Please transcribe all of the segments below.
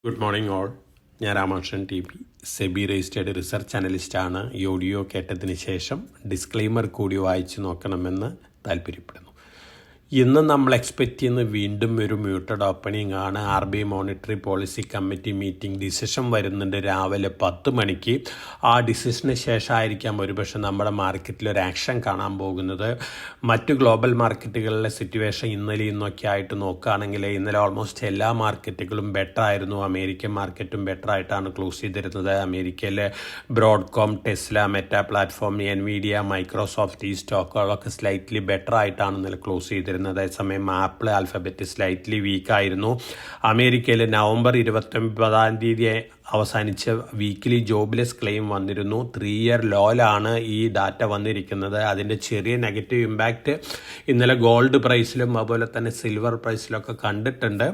Good morning all. ഞാൻ Ramakrishnan T P, SEBI registered research അനലിസ്റ്റാണ്. ഈ ഓഡിയോ കേട്ടതിന് ശേഷം ഡിസ്ക്ലെയിമർ കൂടി വായിച്ചു നോക്കണമെന്ന് താല്പര്യപ്പെടുന്നു. ഇന്ന് നമ്മൾ എക്സ്പെക്റ്റ് ചെയ്യുന്ന വീണ്ടും ഒരു മ്യൂട്ടഡ് ഓപ്പണിംഗ് ആണ്. RBI monetary policy committee meeting decision വരുന്നുണ്ട് രാവിലെ 10 മണിക്ക്. ആ ഡിസിഷന് ശേഷമായിരിക്കാം ഒരുപക്ഷെ നമ്മുടെ മാർക്കറ്റിൽ ഒരു ആക്ഷൻ കാണാൻ പോകുന്നത്. മറ്റു ഗ്ലോബൽ മാർക്കറ്റുകളിലെ സിറ്റുവേഷൻ ഇന്നലെ ഇന്നൊക്കെ ആയിട്ട് നോക്കുകയാണെങ്കിൽ ഇന്നലെ ഓൾമോസ്റ്റ് എല്ലാ മാർക്കറ്റുകളും ബെറ്റർ ആയിരുന്നു. അമേരിക്കൻ മാർക്കറ്റും ബെറ്റർ ആയിട്ടാണ് ക്ലോസ് ചെയ്തിരുന്നത്. അമേരിക്കയിലെ Broadcom, Tesla, Meta platform, Nvidia, Microsoft, ഈ സ്റ്റോക്കുകളൊക്കെ സ്ലൈറ്റ്ലി ബെറ്റർ ആയിട്ടാണ് ഇന്നലെ ക്ലോസ് ചെയ്തിരുന്നത്. അതേസമയം ആപ്പിൾ, ആൽഫബറ്റ് സ്ലൈറ്റ്ലി വീക്കായിരുന്നു. അമേരിക്കയിൽ നവംബർ 29 അവസാനിച്ച വീക്കിലി ജോബ്ലെസ് ക്ലെയിം വന്നിരുന്നു. 3 ഇയർ ലോയിലാണ് ഈ ഡാറ്റ വന്നിരിക്കുന്നത്. അതിൻ്റെ ചെറിയ നെഗറ്റീവ് ഇമ്പാക്റ്റ് ഇന്നലെ ഗോൾഡ് പ്രൈസിലും അതുപോലെ തന്നെ സിൽവർ പ്രൈസിലൊക്കെ കണ്ടിട്ടുണ്ട്.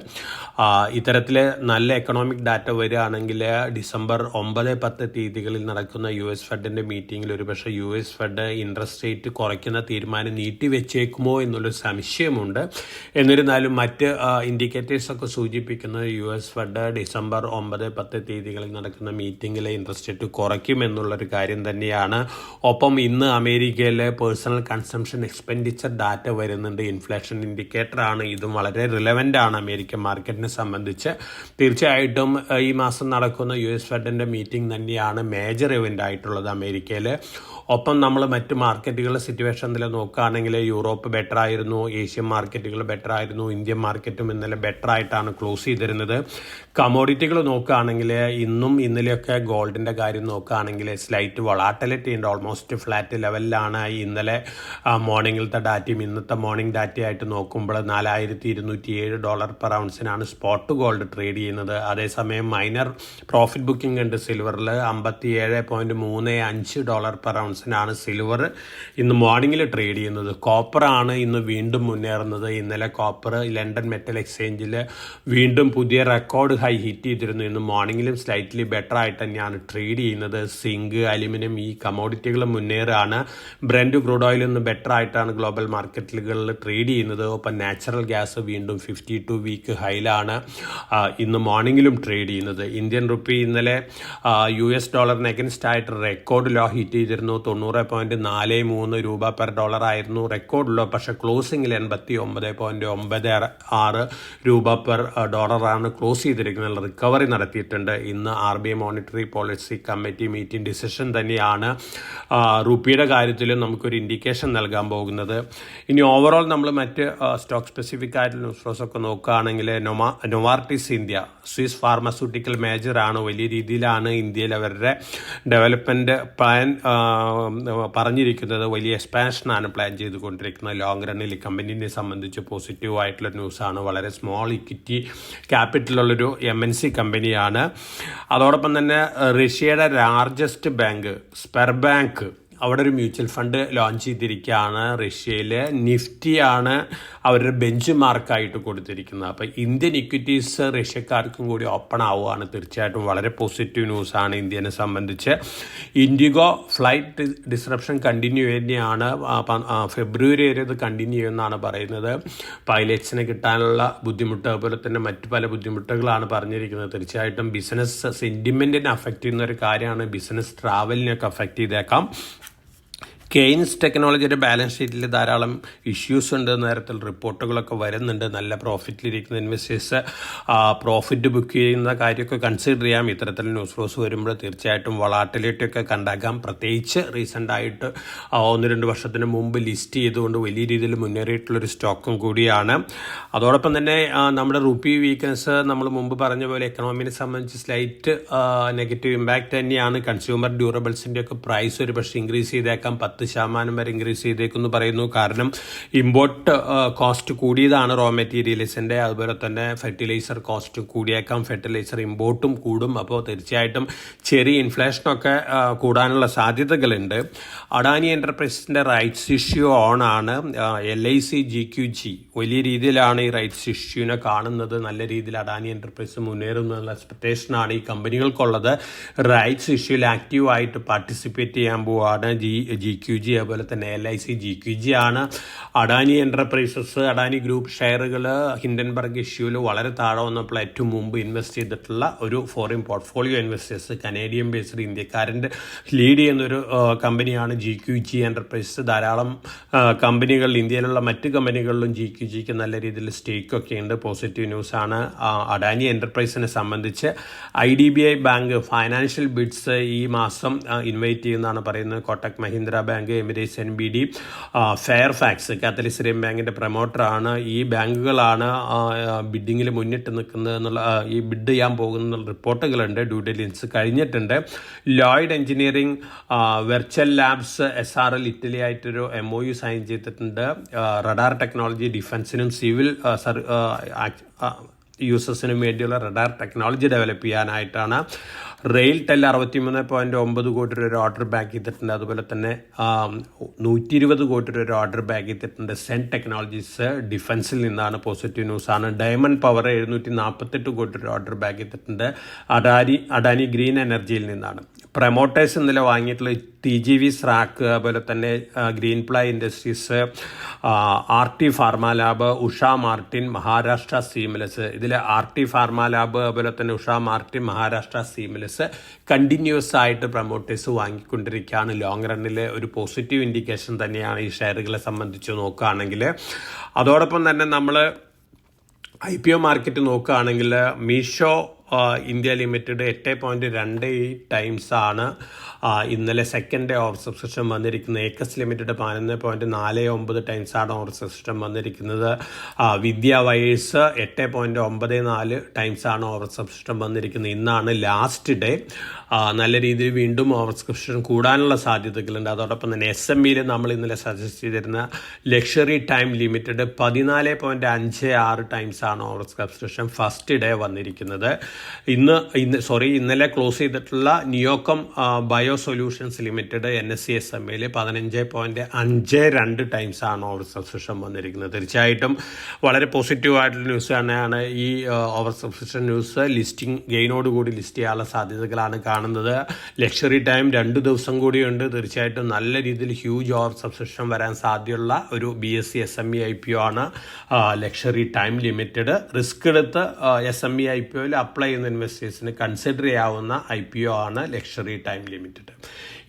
ഇത്തരത്തിൽ നല്ല എക്കണോമിക് ഡാറ്റ വരികയാണെങ്കിൽ ഡിസംബർ 9-10 തീയതികളിൽ നടക്കുന്ന US ഫെഡിൻ്റെ മീറ്റിങ്ങിൽ ഒരുപക്ഷെ US ഫെഡ് ഇൻട്രസ്റ്റ് റേറ്റ് കുറയ്ക്കുന്ന തീരുമാനം നീട്ടിവെച്ചേക്കുമോ എന്നുള്ളൊരു സംശയമുണ്ട്. എന്നിരുന്നാലും മറ്റ് ഇൻഡിക്കേറ്റേഴ്സൊക്കെ സൂചിപ്പിക്കുന്നത് US ഫെഡ് ഡിസംബർ 9-10 തീയതികളിൽ നടക്കുന്ന മീറ്റിങ്ങിലെ ഇൻട്രസ്റ്റ് റേറ്റ് കുറയ്ക്കുമെന്നുള്ളൊരു കാര്യം തന്നെയാണ്. ഒപ്പം ഇന്ന് അമേരിക്കയിലെ പേഴ്സണൽ കൺസംഷൻ എക്സ്പെൻഡിച്ചർ ഡാറ്റ വരുന്നുണ്ട്. ഇൻഫ്ലേഷൻ ഇൻഡിക്കേറ്ററാണ്. ഇതും വളരെ റിലവൻ്റ് ആണ് അമേരിക്കൻ മാർക്കറ്റിനെ സംബന്ധിച്ച്. തീർച്ചയായിട്ടും ഈ മാസം നടക്കുന്ന US ഫെഡിൻ്റെ മീറ്റിംഗ് തന്നെയാണ് മേജർ ഇവൻ്റ് ആയിട്ടുള്ളത് അമേരിക്കയിൽ. ഒപ്പം നമ്മൾ മറ്റ് മാർക്കറ്റുകളുടെ സിറ്റുവേഷനിൽ നോക്കുകയാണെങ്കിൽ യൂറോപ്പ് ബെറ്റർ ആയിരുന്നു, ഏഷ്യൻ മാർക്കറ്റുകൾ ബെറ്റർ ആയിരുന്നു, ഇന്ത്യൻ മാർക്കറ്റും ഇന്നലെ ബെറ്റർ ആയിട്ടാണ് ക്ലോസ് ചെയ്തിരുന്നത്. കമോഡിറ്റികൾ നോക്കുകയാണെങ്കിൽ ഇന്നും ഇന്നലെയൊക്കെ ഗോൾഡിൻ്റെ കാര്യം നോക്കുകയാണെങ്കിൽ സ്ലൈറ്റ് വളാട്ടിലിറ്റി ഉണ്ട്. ഓൾമോസ്റ്റ് ഫ്ലാറ്റ് ലെവലിലാണ്. ഇന്നലെ മോർണിംഗിലത്തെ ഡാറ്റയും ഇന്നത്തെ മോർണിംഗ് ഡാറ്റയായിട്ട് നോക്കുമ്പോൾ $4,207 പെർ ഔൺസിനാണ് സ്പോട്ട് ഗോൾഡ് ട്രേഡ് ചെയ്യുന്നത്. അതേസമയം മൈനർ പ്രോഫിറ്റ് ബുക്കിംഗ് ഉണ്ട് സിൽവറിൽ. $57.35 പെർ ഔൺസിനാണ് സിൽവർ ഇന്ന് മോർണിംഗിൽ ട്രേഡ് ചെയ്യുന്നത്. കോപ്പറാണ് ഇന്ന് വീണ്ടും മുന്നേറുന്നത്. ഇന്നലെ കോപ്പർ ലണ്ടൻ മെറ്റൽ എക്സ്ചേഞ്ചിൽ വീണ്ടും പുതിയ റെക്കോർഡ് ഹൈ ഹിറ്റ് ചെയ്തിരുന്നു. ഇന്ന് മോർണിംഗിലും സ്ലൈറ്റ്ലി ബെറ്റർ ആയിട്ട് തന്നെയാണ് ട്രേഡ് ചെയ്യുന്നത്. സിങ്ക്, അലുമിനിയം ഈ കമോഡിറ്റികൾ മുന്നേറാണ്. ബ്രെൻഡ് ക്രൂഡ് ഓയിൽ ഇന്ന് ബെറ്റർ ആയിട്ടാണ് ഗ്ലോബൽ മാർക്കറ്റുകളിൽ ട്രേഡ് ചെയ്യുന്നത്. ഒപ്പം നാച്ചുറൽ ഗ്യാസ് വീണ്ടും 52 വീക്ക് ഹൈയിലാണ് ഇന്ന് മോർണിംഗിലും ട്രേഡ് ചെയ്യുന്നത്. ഇന്ത്യൻ റുപ്പി ഇന്നലെ US ഡോളറിന് അഗൻസ്റ്റ് ആയിട്ട് റെക്കോർഡ് ലോ ഹിറ്റ് ചെയ്തിരുന്നു. 90.43 രൂപ പെർ ഡോളർ ആയിരുന്നു റെക്കോർഡ് ലോ. പക്ഷെ ക്ലോസിംഗിൽ 89.96 രൂപ പെർ ഡോളറാണ് ക്ലോസ് ചെയ്തിരിക്കുന്നത്. റിക്കവറി നടത്തിയിട്ടുണ്ട്. ഇന്ന് RBI monetary policy committee meeting decision തന്നെയാണ് റുപ്പിയുടെ കാര്യത്തിലും നമുക്കൊരു ഇൻഡിക്കേഷൻ നൽകാൻ പോകുന്നത്. ഇനി ഓവറോൾ നമ്മൾ മറ്റ് സ്റ്റോക്ക് സ്പെസിഫിക് ആയിട്ടുള്ള ന്യൂസ് ഒക്കെ നോക്കുകയാണെങ്കിൽ നൊവാർട്ടിസ് ഇന്ത്യ, സ്വിസ് ഫാർമസ്യൂട്ടിക്കൽ മേജറാണ്. വലിയ രീതിയിലാണ് ഇന്ത്യയിൽ അവരുടെ ഡെവലപ്മെൻറ്റ് പ്ലാൻ പറഞ്ഞിരിക്കുന്നത്. വലിയ എക്സ്പാൻഷനാണ് പ്ലാൻ ചെയ്തുകൊണ്ടിരിക്കുന്നത്. ലോങ് റണ്ണിൽ ഈ കമ്പനീനെ സംബന്ധിച്ച് പോസിറ്റീവ് ആയിട്ടുള്ള ന്യൂസാണ്. വളരെ സ്മോൾ ഇക്വിറ്റി ക്യാപിറ്റലുള്ളൊരു MNC കമ്പനിയാണ്. അതോടൊപ്പം തന്നെ റഷ്യയുടെ ലാർജസ്റ്റ് ബാങ്ക് സ്പെർ ബാങ്ക് അവിടെ ഒരു മ്യൂച്വൽ ഫണ്ട് ലോഞ്ച് ചെയ്തിരിക്കുകയാണ്. റഷ്യയിൽ നിഫ്റ്റിയാണ് അവരുടെ ബെഞ്ച് മാർക്കായിട്ട് കൊടുത്തിരിക്കുന്നത്. അപ്പോൾ ഇന്ത്യൻ ഇക്വിറ്റീസ് റഷ്യക്കാർക്കും കൂടി ഓപ്പൺ ആവുകയാണ്. തീർച്ചയായിട്ടും വളരെ പോസിറ്റീവ് ന്യൂസാണ് ഇന്ത്യനെ സംബന്ധിച്ച്. ഇൻഡിഗോ ഫ്ലൈറ്റ് ഡിസ്റപ്ഷൻ കണ്ടിന്യൂ തന്നെയാണ്. ഫെബ്രുവരി വരെ ഇത് കണ്ടിന്യൂ ചെയ്യുമെന്നാണ് പറയുന്നത്. പൈലറ്റ്സിന് കിട്ടാനുള്ള ബുദ്ധിമുട്ട് അതുപോലെ തന്നെ മറ്റു പല ബുദ്ധിമുട്ടുകളാണ് പറഞ്ഞിരിക്കുന്നത്. തീർച്ചയായിട്ടും ബിസിനസ് സെൻറ്റിമെൻറ്റിനെ അഫക്റ്റ് ചെയ്യുന്ന ഒരു കാര്യമാണ്. ബിസിനസ് ട്രാവലിനെയൊക്കെ അഫക്റ്റ് ചെയ്തേക്കാം. കെയ്ൻസ് ടെക്നോളജിയുടെ ബാലൻസ് ഷീറ്റിൽ ധാരാളം ഇഷ്യൂസ് ഉണ്ട്. നേരത്തിൽ റിപ്പോർട്ടുകളൊക്കെ വരുന്നുണ്ട്. നല്ല പ്രോഫിറ്റിലിരിക്കുന്ന ഇൻവെസ്റ്റേഴ്സ് പ്രോഫിറ്റ് ബുക്ക് ചെയ്യുന്ന കാര്യമൊക്കെ കൺസിഡർ ചെയ്യാം. ഇത്തരത്തിൽ ന്യൂസ് ഫ്ലോസ് വരുമ്പോൾ തീർച്ചയായിട്ടും വളാട്ടിലിറ്റി ഒക്കെ കണ്ടാക്കാം. പ്രത്യേകിച്ച് റീസെൻ്റായിട്ട് 1-2 വർഷത്തിന് മുമ്പ് ലിസ്റ്റ് ചെയ്തുകൊണ്ട് വലിയ രീതിയിൽ മുന്നേറിയിട്ടുള്ളൊരു സ്റ്റോക്കും കൂടിയാണ്. അതോടൊപ്പം തന്നെ നമ്മുടെ റുപ്പി വീക്ക്നെസ് നമ്മൾ മുമ്പ് പറഞ്ഞ പോലെ എക്കണോമിനെ സംബന്ധിച്ച് സ്ലൈറ്റ് നെഗറ്റീവ് ഇമ്പാക്റ്റ് തന്നെയാണ്. കൺസ്യൂമർ ഡ്യൂറബിൾസിൻ്റെ ഒക്കെ പ്രൈസ് ഒരു പക്ഷേ ഇൻക്രീസ് ചെയ്തേക്കാം. 10% വരെ ഇൻക്രീസ് ചെയ്തേക്കെന്ന് പറയുന്നു. കാരണം ഇമ്പോർട്ട് കോസ്റ്റ് കൂടിയതാണ് റോ മെറ്റീരിയൽസിൻ്റെ. അതുപോലെ തന്നെ ഫെർട്ടിലൈസർ കോസ്റ്റ് കൂടിയേക്കാം. ഫെർട്ടിലൈസർ ഇമ്പോർട്ടും കൂടും. അപ്പോൾ തീർച്ചയായിട്ടും ചെറിയ ഇൻഫ്ലേഷനൊക്കെ കൂടാനുള്ള സാധ്യതകളുണ്ട്. അഡാനി എൻ്റർപ്രൈസസിൻ്റെ റൈറ്റ്സ് ഇഷ്യൂ ഓണാണ്. LIC GQG വലിയ രീതിയിലാണ് ഈ റൈറ്റ്സ് ഇഷ്യൂവിനെ കാണുന്നത്. നല്ല രീതിയിൽ അഡാനി എൻ്റർപ്രൈസ് മുന്നേറുന്നുള്ള എക്സ്പെക്ടേഷനാണ് ഈ കമ്പനികൾക്കുള്ളത്. റൈറ്റ്സ് ഇഷ്യൂവിൽ ആക്റ്റീവായിട്ട് പാർട്ടിസിപ്പേറ്റ് ചെയ്യാൻ പോവാണ് GQG. GQG, അതുപോലെ തന്നെ LIC. GQG ആണ് അഡാനി എൻ്റർപ്രൈസസ്, അഡാനി ഗ്രൂപ്പ് ഷെയറുകൾ ഹിൻഡൻബർഗ് ഇഷ്യൂവിൽ വളരെ താഴെ വന്നപ്പോൾ ഏറ്റവും മുമ്പ് ഇൻവെസ്റ്റ് ചെയ്തിട്ടുള്ള ഒരു foreign portfolio investors, Canadian based ഇന്ത്യക്കാരൻ്റെ ലീഡ് ചെയ്യുന്നൊരു കമ്പനിയാണ് GQG എൻ്റർപ്രൈസസ്. ധാരാളം കമ്പനികൾ, ഇന്ത്യയിലുള്ള മറ്റ് കമ്പനികളിലും GQGക്ക് നല്ല രീതിയിൽ സ്റ്റേക്കൊക്കെ ഉണ്ട്. പോസിറ്റീവ് ന്യൂസാണ്. അഡാനി എൻ്റർപ്രൈസിനെ സംബന്ധിച്ച് IDBI ബാങ്ക് ഫൈനാൻഷ്യൽ ബിഡ്സ് ഈ മാസം ഇൻവൈറ്റ് ചെയ്യുന്നതാണ് പറയുന്നത്. Kotak Mahindra bank, Emirates NBD, Fairfax, Catholic Syrian ബാങ്കിൻ്റെ പ്രൊമോട്ടറാണ്. ഈ ബാങ്കുകളാണ് ബിഡിങ്ങിൽ മുന്നിട്ട് നിൽക്കുന്നത് എന്നുള്ള, ഈ ബിഡ് ചെയ്യാൻ പോകുന്ന റിപ്പോർട്ടുകളുണ്ട്. ഡ്യൂ ഡിലിജൻസ് കഴിഞ്ഞിട്ടുണ്ട്. Lloyd engineering, virtual labs, SRL Italy ആയിട്ടൊരു MOU സൈൻ ചെയ്തിട്ടുണ്ട്. റഡാർ ടെക്നോളജി ഡിഫൻസിനും സിവിൽ യൂസേഴ്സിനും വേണ്ടിയുള്ള റഡാർ ടെക്നോളജി ഡെവലപ്പ് ചെയ്യാനായിട്ടാണ്. റെയിൽ ടെൽ 63.9 കോടി രൂപ ഒരു ഓർഡർ ബാക്ക് ചെയ്തിട്ടുണ്ട്. അതുപോലെ തന്നെ 120 കോടി രൂപ ഒരു ഓർഡർ ബാക്ക് ചെയ്തിട്ടുണ്ട്. സെൻ ടെക്നോളജീസ് ഡിഫൻസിൽ നിന്നാണ്. പോസിറ്റീവ് ന്യൂസാണ്. ഡയമണ്ട് പവർ 748 കോടി രൂപ ഓർഡർ ബാക്ക് ചെയ്തിട്ടുണ്ട്. അഡാനി ഗ്രീൻ എനർജിയിൽ നിന്നാണ്. പ്രൊമോട്ടേഴ്സ് ഇന്നലെ വാങ്ങിയിട്ടുള്ള TGV സ്രാക്ക്, അതുപോലെ തന്നെ Green Ply Industries, RT pharma lab, Usha Martin, Maharashtra Seamless. ഇതിൽ RT ഫാർമ ലാബ്, അതുപോലെ തന്നെ Usha Martin, Maharashtra Seamless continuous ആയിട്ട് പ്രൊമോട്ടേഴ്സ് വാങ്ങിക്കൊണ്ടിരിക്കുകയാണ്. ലോങ് റണ്ണിൽ ഒരു പോസിറ്റീവ് ഇൻഡിക്കേഷൻ തന്നെയാണ് ഈ ഷെയറുകളെ സംബന്ധിച്ച് നോക്കുകയാണെങ്കിൽ. അതോടൊപ്പം തന്നെ നമ്മൾ IPO മാർക്കറ്റ് നോക്കുകയാണെങ്കിൽ മീഷോ ഇന്ത്യ ലിമിറ്റഡ് 8.28 ടൈംസ് ആണ് ഇന്നലെ സെക്കൻഡ് ഡേ ഓവർ സബ്സ്ക്രിപ്ഷൻ വന്നിരിക്കുന്നത്. ഏക്കസ് ലിമിറ്റഡ് 11.49 ടൈംസ് ആണ് ഓവർ സബ്സ്ക്രിപ്ഷൻ വന്നിരിക്കുന്നത്. വിദ്യ വയേഴ്സ് 8.94 ടൈംസ് ആണ് ഓവർ സബ്സ്ക്രിപ്ഷൻ വന്നിരിക്കുന്നത്. ഇന്നാണ് ലാസ്റ്റ് ഡേ. നല്ല രീതിയിൽ വീണ്ടും ഓവർ സബ്സ്ക്രിപ്ഷൻ കൂടാനുള്ള സാധ്യതകളുണ്ട്. അതോടൊപ്പം തന്നെ SMEയിൽ നമ്മൾ ഇന്നലെ സജസ്റ്റ് ചെയ്തിരുന്ന ലക്ഷറി ടൈം ലിമിറ്റഡ് 14.56 ടൈംസ് ആണ് ഓവർ സബ്സ്ക്രിപ്ഷൻ ഫസ്റ്റ് ഡേ വന്നിരിക്കുന്നത്. ഇന്നലെ ക്ലോസ് ചെയ്തിട്ടുള്ള Neochem bio solutions limited NSE SMEയിൽ 15.52 ടൈംസ് ആണ് ഓവർ സബ്സ്ക്രിപ്ഷൻ വന്നിരിക്കുന്നത്. തീർച്ചയായിട്ടും വളരെ പോസിറ്റീവ് ആയിട്ടുള്ള ന്യൂസ് തന്നെയാണ് ഈ ഓവർ സബ്സ്ക്രിപ്ഷൻ ന്യൂസ്. ലിസ്റ്റിംഗ് ഗെയിനോടുകൂടി ലിസ്റ്റ് ചെയ്യാനുള്ള സാധ്യതകളാണ് കാണുന്നത്. ലക്ഷറി ടൈം 2 ദിവസം കൂടിയുണ്ട്. തീർച്ചയായിട്ടും നല്ല രീതിയിൽ ഹ്യൂജ് ഓവർ സബ്സ്ക്രിപ്ഷൻ വരാൻ സാധ്യതയുള്ള ഒരു BSE SME IPO ആണ് ലക്ഷറി ടൈം ലിമിറ്റഡ്. റിസ്ക് എടുത്ത് SME IPOയിൽ അപ്ലൈ ചെയ്യുന്ന ഇൻവെസ്റ്റേഴ്സിന് കൺസിഡർ ചെയ്യാവുന്ന IPO ആണ് ലക്ഷറി ടൈം ലിമിറ്റഡ്.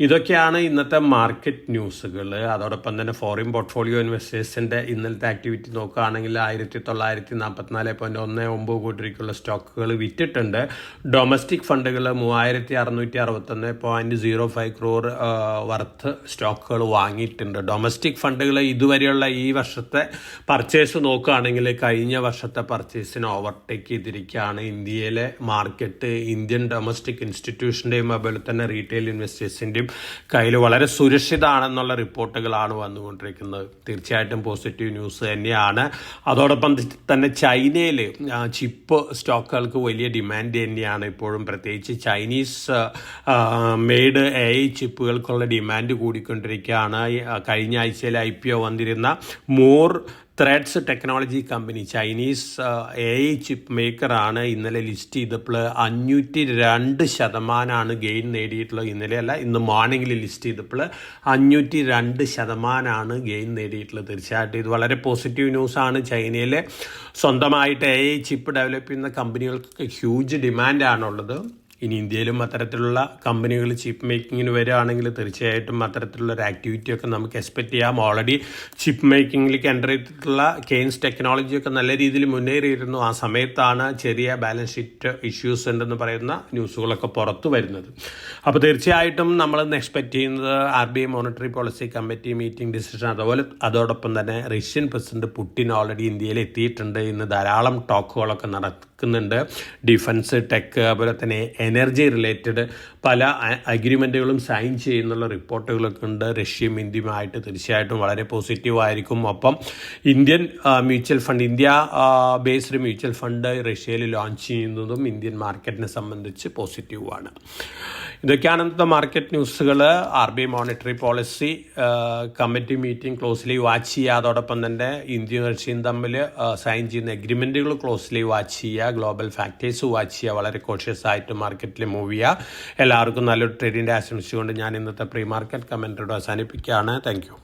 ഇതൊക്കെയാണ് ഇന്നത്തെ മാർക്കറ്റ് ന്യൂസുകൾ. അതോടൊപ്പം തന്നെ ഫോറിൻ പോർട്ട്ഫോളിയോ ഇൻവെസ്റ്റേഴ്സിൻ്റെ ഇന്നലത്തെ ആക്ടിവിറ്റി നോക്കുകയാണെങ്കിൽ 1944.19 കോടി രൂപയ്ക്കുള്ള സ്റ്റോക്കുകൾ വിറ്റിട്ടുണ്ട്. ഡൊമസ്റ്റിക് ഫണ്ടുകൾ 3661.05 ക്രോർ വർത്ത് സ്റ്റോക്കുകൾ വാങ്ങിയിട്ടുണ്ട്. ഡൊമസ്റ്റിക് ഫണ്ടുകൾ ഇതുവരെയുള്ള ഈ വർഷത്തെ പർച്ചേസ് നോക്കുകയാണെങ്കിൽ കഴിഞ്ഞ വർഷത്തെ പർച്ചേസിന് ഓവർടേക്ക് ചെയ്തിരിക്കുകയാണ്. ഇന്ത്യയിലെ മാർക്കറ്റ് ഇന്ത്യൻ ഡൊമസ്റ്റിക് ഇൻസ്റ്റിറ്റ്യൂഷൻ്റെയും അതുപോലെ തന്നെ റീറ്റെയിൽ ഇൻവെസ്റ്റേഴ്സിൻ്റെയും കയ്യിൽ വളരെ സുരക്ഷിതമാണെന്നുള്ള റിപ്പോർട്ടുകളാണ് വന്നുകൊണ്ടിരിക്കുന്നത്. തീർച്ചയായിട്ടും പോസിറ്റീവ് ന്യൂസ് തന്നെയാണ്. അതോടൊപ്പം തന്നെ ചൈനയിൽ ചിപ്പ് സ്റ്റോക്കുകൾക്ക് വലിയ ഡിമാൻഡ് തന്നെയാണ് ഇപ്പോഴും. പ്രത്യേകിച്ച് ചൈനീസ് മെയ്ഡ് AI ചിപ്പുകൾക്കുള്ള ഡിമാൻഡ് കൂടിക്കൊണ്ടിരിക്കുകയാണ്. കഴിഞ്ഞ ആഴ്ചയിൽ IPO വന്നിരുന്ന Moore threads technology company, Chinese AI chip മേക്കറാണ്. ഇന്നലെ ലിസ്റ്റ് ചെയ്തപ്പോൾ 502% ഗെയിൻ നേടിയിട്ടുള്ളത്. ഇന്നലെയല്ല, ഇന്ന് മോർണിംഗിൽ ലിസ്റ്റ് ചെയ്തപ്പോൾ 502% ഗെയിൻ നേടിയിട്ടുള്ളത്. തീർച്ചയായിട്ടും ഇത് വളരെ പോസിറ്റീവ് ന്യൂസാണ്. ചൈനയിലെ സ്വന്തമായിട്ട് AI ചിപ്പ് ഡെവലപ്പ് ചെയ്യുന്ന കമ്പനികൾക്ക് ഹ്യൂജ് ഡിമാൻഡാണുള്ളത്. ഇനി ഇന്ത്യയിലും അത്തരത്തിലുള്ള കമ്പനികൾ ചിപ്പ് മേക്കിങ്ങിന് വരികയാണെങ്കിൽ തീർച്ചയായിട്ടും അത്തരത്തിലുള്ളൊരു ആക്ടിവിറ്റിയൊക്കെ നമുക്ക് എക്സ്പെക്റ്റ് ചെയ്യാം. ഓൾറെഡി ചിപ്പ് മേക്കിങ്ങിലേക്ക് എൻ്റർ ചെയ്തിട്ടുള്ള കെയ്ൻസ് ടെക്നോളജിയൊക്കെ നല്ല രീതിയിൽ മുന്നേറിയിരുന്നു. ആ സമയത്താണ് ചെറിയ ബാലൻസ് ഷീറ്റ് ഇഷ്യൂസ് ഉണ്ടെന്ന് പറയുന്ന ന്യൂസുകളൊക്കെ പുറത്തു വരുന്നത്. അപ്പോൾ തീർച്ചയായിട്ടും നമ്മളെന്ന് എക്സ്പെക്റ്റ് ചെയ്യുന്നത് RBI monetary policy committee meeting decision, അതോടൊപ്പം തന്നെ റഷ്യൻ പ്രസിഡന്റ് പുടിൻ ഓൾറെഡി ഇന്ത്യയിൽ എത്തിയിട്ടുണ്ട്. ഇന്ന് ധാരാളം ടോക്കുകളൊക്കെ നടക്കുന്നുണ്ട്. ഡിഫൻസ്, ടെക്, അതുപോലെ തന്നെ എനർജി റിലേറ്റഡ് പല അഗ്രിമെൻറ്റുകളും സൈൻ ചെയ്യുന്നുള്ള റിപ്പോർട്ടുകളൊക്കെ ഉണ്ട്. റഷ്യയും ഇന്ത്യയുമായിട്ട് തീർച്ചയായിട്ടും വളരെ പോസിറ്റീവ് ആയിരിക്കും. ഒപ്പം Indian mutual fund, India based mutual fund റഷ്യയിൽ ലോഞ്ച് ചെയ്യുന്നതും ഇന്ത്യൻ മാർക്കറ്റിനെ സംബന്ധിച്ച് പോസിറ്റീവാണ്. ഇതൊക്കെയാണ് ഇന്നത്തെ മാർക്കറ്റ് ന്യൂസുകൾ. RBI monetary policy committee meeting closely watch ചെയ്യുക. അതോടൊപ്പം തന്നെ ഇന്ത്യയും റഷ്യയും തമ്മിൽ സൈൻ ചെയ്യുന്ന എഗ്രിമെൻറ്റുകൾ ക്ലോസ്ലി വാച്ച് ചെയ്യുക. ഗ്ലോബൽ ഫാക്ടേഴ്സ് വാച്ച് ചെയ്യുക. വളരെ കോഷ്യസ് ആയിട്ട് മാർക്കറ്റിൽ മൂവ് ചെയ്യുക. എല്ലാവർക്കും നല്ലൊരു ട്രേഡിൻ്റെ ആശംസിച്ചുകൊണ്ട് ഞാൻ ഇന്നത്തെ പ്രീ മാർക്കറ്റ് കമൻറ്ററിയോട് അവസാനിപ്പിക്കുകയാണ്. Thank you.